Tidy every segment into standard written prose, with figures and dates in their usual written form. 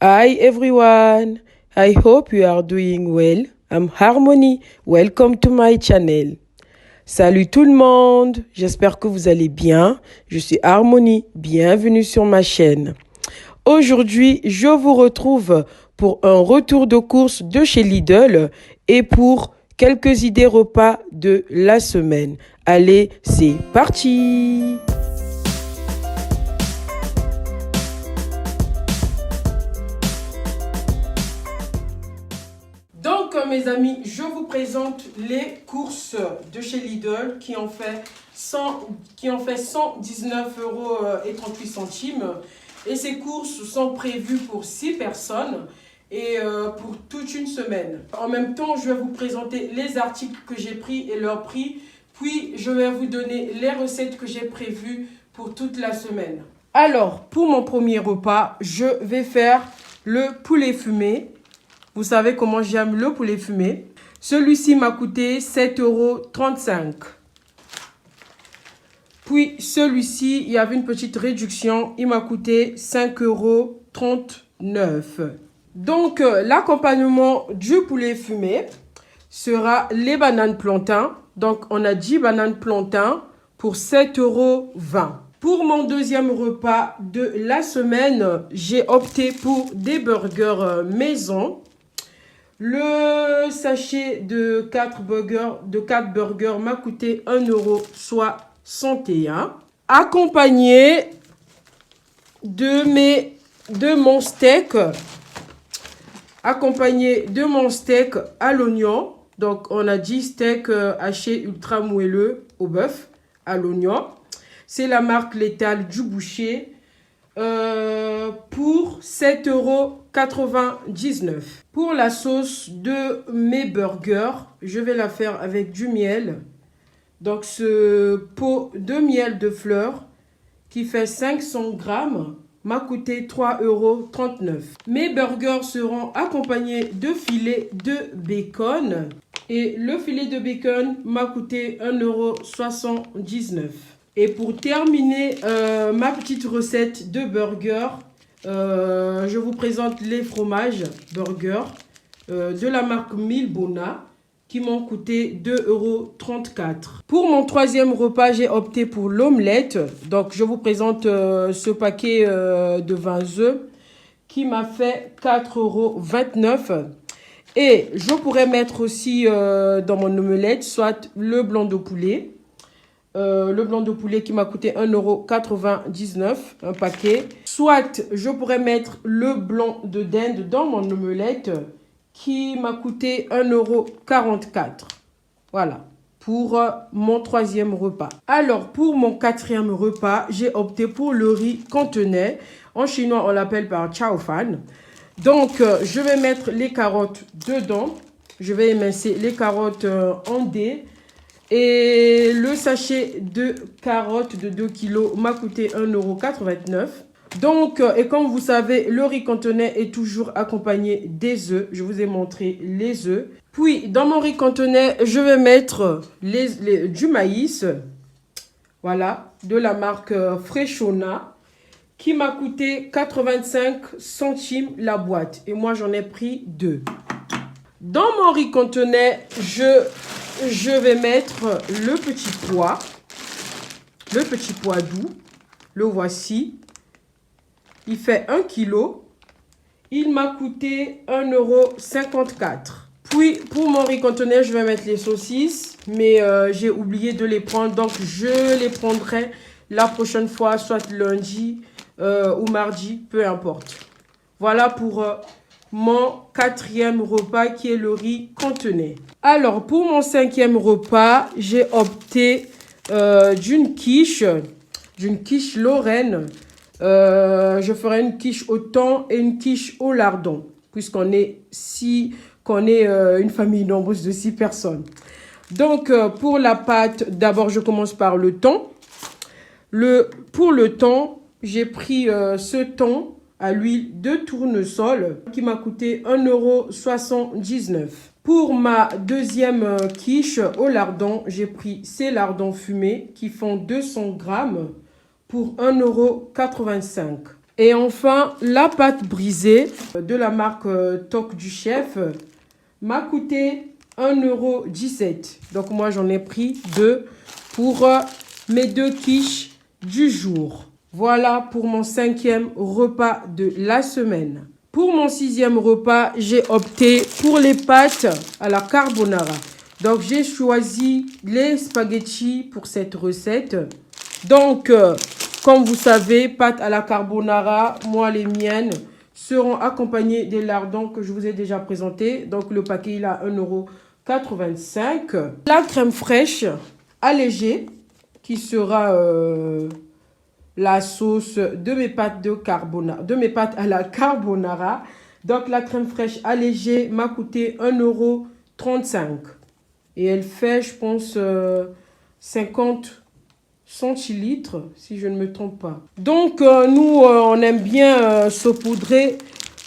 Hi everyone, I hope you are doing well. I'm Harmony, welcome to my channel. Salut tout le monde, j'espère que vous allez bien. Je suis Harmony, bienvenue sur ma chaîne. Aujourd'hui, je vous retrouve pour un retour de course de chez Lidl et pour quelques idées repas de la semaine. Allez, c'est parti! Donc, mes amis, je vous présente les courses de chez Lidl qui ont fait 119,38 €. Et ces courses sont prévues pour 6 personnes et pour toute une semaine. En même temps, je vais vous présenter les articles que j'ai pris et leur prix. Puis, je vais vous donner les recettes que j'ai prévues pour toute la semaine. Alors, pour mon premier repas, je vais faire le poulet fumé. Vous savez comment j'aime le poulet fumé. Celui-ci m'a coûté 7,35 €. Puis celui-ci, il y avait une petite réduction. Il m'a coûté 5,39 €. Donc, l'accompagnement du poulet fumé sera les bananes plantains. Donc, on a 10 bananes plantains pour 7,20 €. Pour mon deuxième repas de la semaine, j'ai opté pour des burgers maison. Le sachet de 4 burgers m'a coûté 1,61 €. Accompagné de mon steak. Accompagné de mon steak à l'oignon. Donc, on a dit steak haché ultra moelleux au bœuf à l'oignon. C'est la marque Létale du Boucher. Pour 7,99 €. Pour la sauce de mes burgers, je vais la faire avec du miel. Donc, ce pot de miel de fleurs qui fait 500 grammes m'a coûté 3,39 €. Mes burgers seront accompagnés de filets de bacon. Et le filet de bacon m'a coûté 1,79 €. Et pour terminer ma petite recette de burger, je vous présente les fromages burger de la marque Milbona qui m'ont coûté 2,34 €. Pour mon troisième repas, j'ai opté pour l'omelette. Donc, je vous présente ce paquet de 20 œufs qui m'a fait 4,29 €. Et je pourrais mettre aussi dans mon omelette soit le blanc de poulet. Le blanc de poulet qui m'a coûté 1,99 € un paquet. Soit je pourrais mettre le blanc de dinde dans mon omelette qui m'a coûté 1,44 €. Voilà, pour mon troisième repas. Alors, pour mon quatrième repas, j'ai opté pour le riz cantonais. En chinois, on l'appelle par Chao Fan. Donc, je vais mettre les carottes dedans. Je vais émincer les carottes en dés. Et le sachet de carottes de 2 kg m'a coûté 1,89 €. Donc, et comme vous savez, le riz cantonais est toujours accompagné des œufs. Je vous ai montré les œufs. Puis, dans mon riz cantonais, je vais mettre du maïs. Voilà, de la marque Freshona, qui m'a coûté 85 centimes la boîte. Et moi, j'en ai pris 2. Dans mon riz cantonais, je vais mettre le petit pois doux. Le voici. Il fait 1 kg. Il m'a coûté 1,54 €. Puis, pour mon riz cantonais, je vais mettre les saucisses. Mais j'ai oublié de les prendre. Donc, je les prendrai la prochaine fois, soit lundi ou mardi, peu importe. Voilà pour mon quatrième repas qui est le riz cantonais. Alors, pour mon cinquième repas, j'ai opté d'une quiche Lorraine. Je ferai une quiche au thon et une quiche au lardon, puisqu'on est une famille nombreuse de 6 personnes. Donc, pour la pâte, d'abord, je commence par le thon. Pour le thon, j'ai pris ce thon à l'huile de tournesol qui m'a coûté 1,79 €. Pour ma deuxième quiche au lardon, j'ai pris ces lardons fumés qui font 200 grammes pour 1,85 €. Et enfin, la pâte brisée de la marque Toc du Chef m'a coûté 1,17 €. Donc moi, j'en ai pris 2 pour mes 2 quiches du jour. Voilà pour mon 5e repas de la semaine. Pour mon 6e repas, j'ai opté pour les pâtes à la carbonara. Donc, j'ai choisi les spaghettis pour cette recette. Donc, comme vous savez, pâtes à la carbonara, moi, les miennes seront accompagnées des lardons que je vous ai déjà présentés. Donc, le paquet, il a 1,85 €. La crème fraîche allégée, qui sera la sauce de mes pâtes à la carbonara. Donc, la crème fraîche allégée m'a coûté 1,35 €. Et elle fait, je pense, 50 centilitres, si je ne me trompe pas. Donc, nous, on aime bien saupoudrer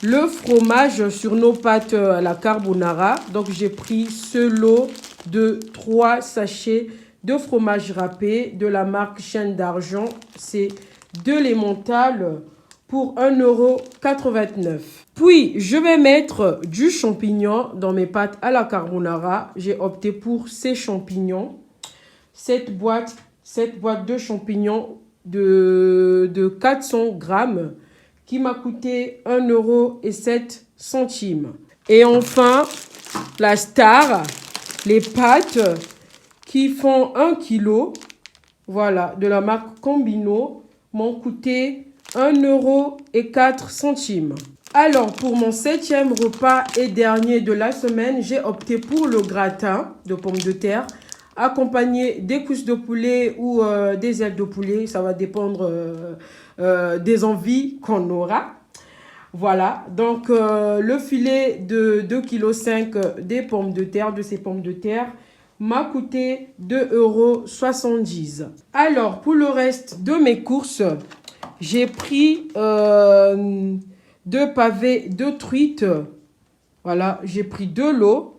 le fromage sur nos pâtes à la carbonara. Donc, j'ai pris ce lot de 3 sachets de fromage râpé de la marque Chaîne d'Argent. C'est de l'emmental pour 1,89 €. Puis, je vais mettre du champignon dans mes pâtes à la carbonara. J'ai opté pour ces champignons. Cette boîte de champignons de 400 grammes qui m'a coûté 1,07 €. Et enfin, la star, les pâtes qui font 1 kg, voilà, de la marque Combino, m'ont coûté 1,04 €. Alors, pour mon 7e repas et dernier de la semaine, j'ai opté pour le gratin de pommes de terre, accompagné des cuisses de poulet ou des ailes de poulet. Ça va dépendre des envies qu'on aura. Voilà, donc le filet de 2,5 kg des pommes de terre, de ces pommes de terre, m'a coûté 2,70 €. Alors, pour le reste de mes courses, j'ai pris 2 pavés de truite. Voilà, j'ai pris 2 lots.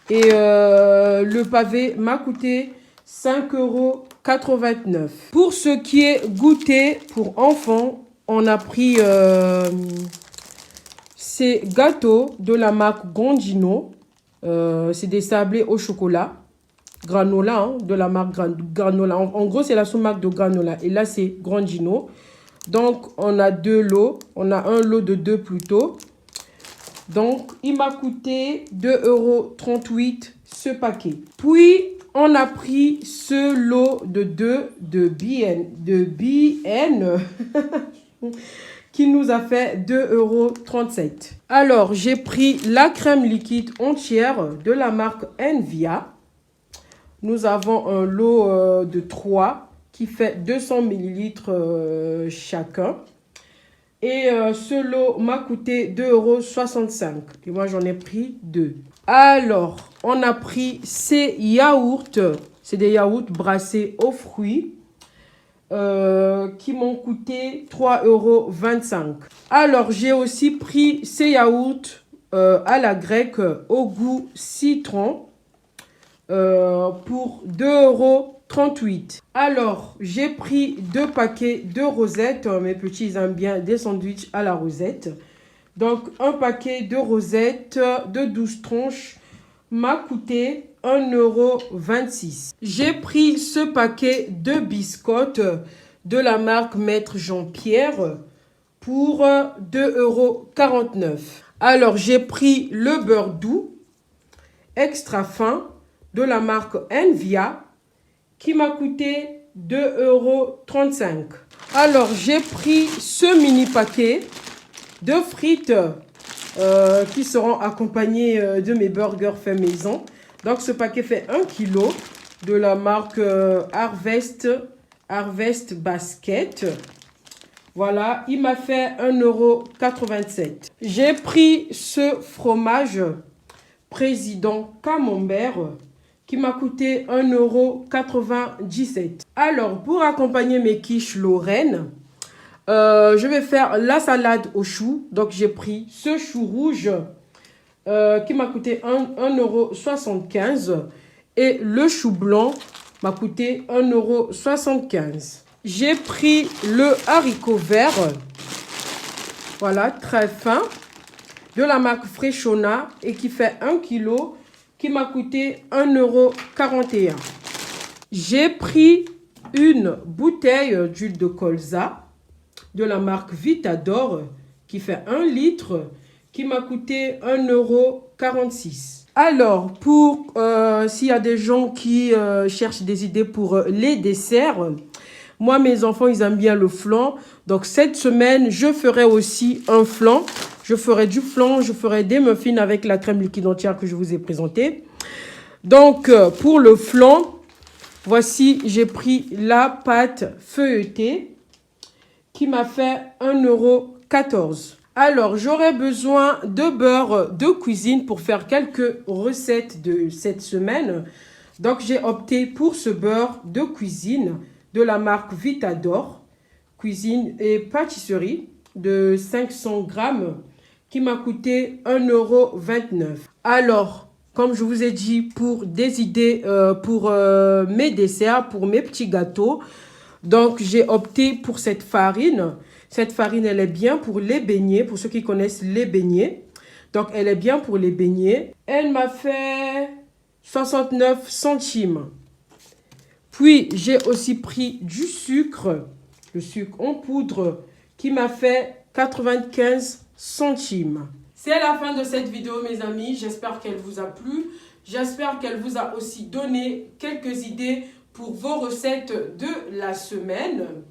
Et le pavé m'a coûté 5,89 €. Pour ce qui est goûter pour enfants, on a pris ces gâteaux de la marque Grandino. C'est des sablés au chocolat. Granola, hein, de la marque Granola. En gros, c'est la sous-marque de Granola. Et là, c'est Grandino. Donc, on a 2 lots. On a un lot de 2 plutôt. Donc, il m'a coûté 2,38 € ce paquet. Puis, on a pris ce lot de 2 de BN qui nous a fait 2,37 €. Alors, j'ai pris la crème liquide entière de la marque Envia. Nous avons un lot de 3 qui fait 200 ml chacun. Et ce lot m'a coûté 2,65 €. Et moi, j'en ai pris 2. Alors, on a pris ces yaourts. C'est des yaourts brassés aux fruits qui m'ont coûté 3,25 €. Alors, j'ai aussi pris ces yaourts à la grecque au goût citron pour 2,38 €. Alors, j'ai pris 2 paquets de rosettes. Mes petits aiment bien des sandwichs à la rosette. Donc, un paquet de rosettes de 12 tranches m'a coûté 1,26 €. J'ai pris ce paquet de biscottes de la marque Maître Jean-Pierre pour 2,49 €. Alors, j'ai pris le beurre doux extra fin de la marque Envia qui m'a coûté 2,35 €. Alors, j'ai pris ce mini paquet de frites qui seront accompagnés de mes burgers faits maison. Donc, ce paquet fait 1 kg de la marque Harvest Basket. Voilà, il m'a fait 1,87 €. J'ai pris ce fromage Président Camembert qui m'a coûté 1,97 €. Alors, pour accompagner mes quiches Lorraine, je vais faire la salade aux choux. Donc, j'ai pris ce chou rouge qui m'a coûté 1,75 € et le chou blanc m'a coûté 1,75 €. J'ai pris le haricot vert Voilà, très fin. De la marque Freshona et qui fait 1 kg, qui m'a coûté 1,41 €. J'ai pris une bouteille d'huile de colza de la marque Vitador qui fait 1 litre, qui m'a coûté 1,46 €. Alors, pour s'il y a des gens qui cherchent des idées pour les desserts, moi, mes enfants, ils aiment bien le flan. Donc, cette semaine, je ferai aussi un flan. Je ferai du flan, je ferai des muffins avec la crème liquide entière que je vous ai présentée. Donc, pour le flan, voici, j'ai pris la pâte feuilletée qui m'a fait 1,14 €. Alors, j'aurai besoin de beurre de cuisine pour faire quelques recettes de cette semaine. Donc, j'ai opté pour ce beurre de cuisine de la marque Vitador, cuisine et pâtisserie de 500 grammes qui m'a coûté 1,29 €. Alors, comme je vous ai dit, pour des idées pour mes desserts, pour mes petits gâteaux, donc j'ai opté pour cette farine. Cette farine, elle est bien pour les beignets, pour ceux qui connaissent les beignets. Donc, elle est bien pour les beignets. Elle m'a fait 69 centimes. Puis, j'ai aussi pris du sucre, le sucre en poudre, qui m'a fait 95 centimes. C'est la fin de cette vidéo, mes amis. J'espère qu'elle vous a plu. J'espère qu'elle vous a aussi donné quelques idées pour vos recettes de la semaine.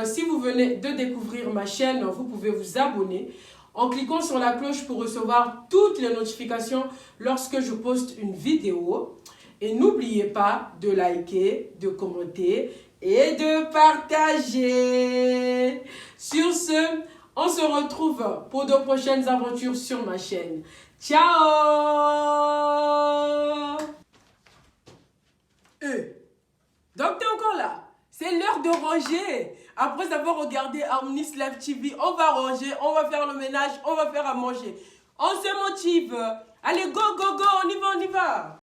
Si vous venez de découvrir ma chaîne, vous pouvez vous abonner en cliquant sur la cloche pour recevoir toutes les notifications lorsque je poste une vidéo. Et n'oubliez pas de liker, de commenter et de partager. Sur ce, on se retrouve pour de prochaines aventures sur ma chaîne. Ciao! Donc t'es encore là? C'est l'heure de ranger. Après avoir regardé Harmonies Live TV, on va ranger, on va faire le ménage, on va faire à manger. On se motive. Allez, go, go, go, on y va, on y va.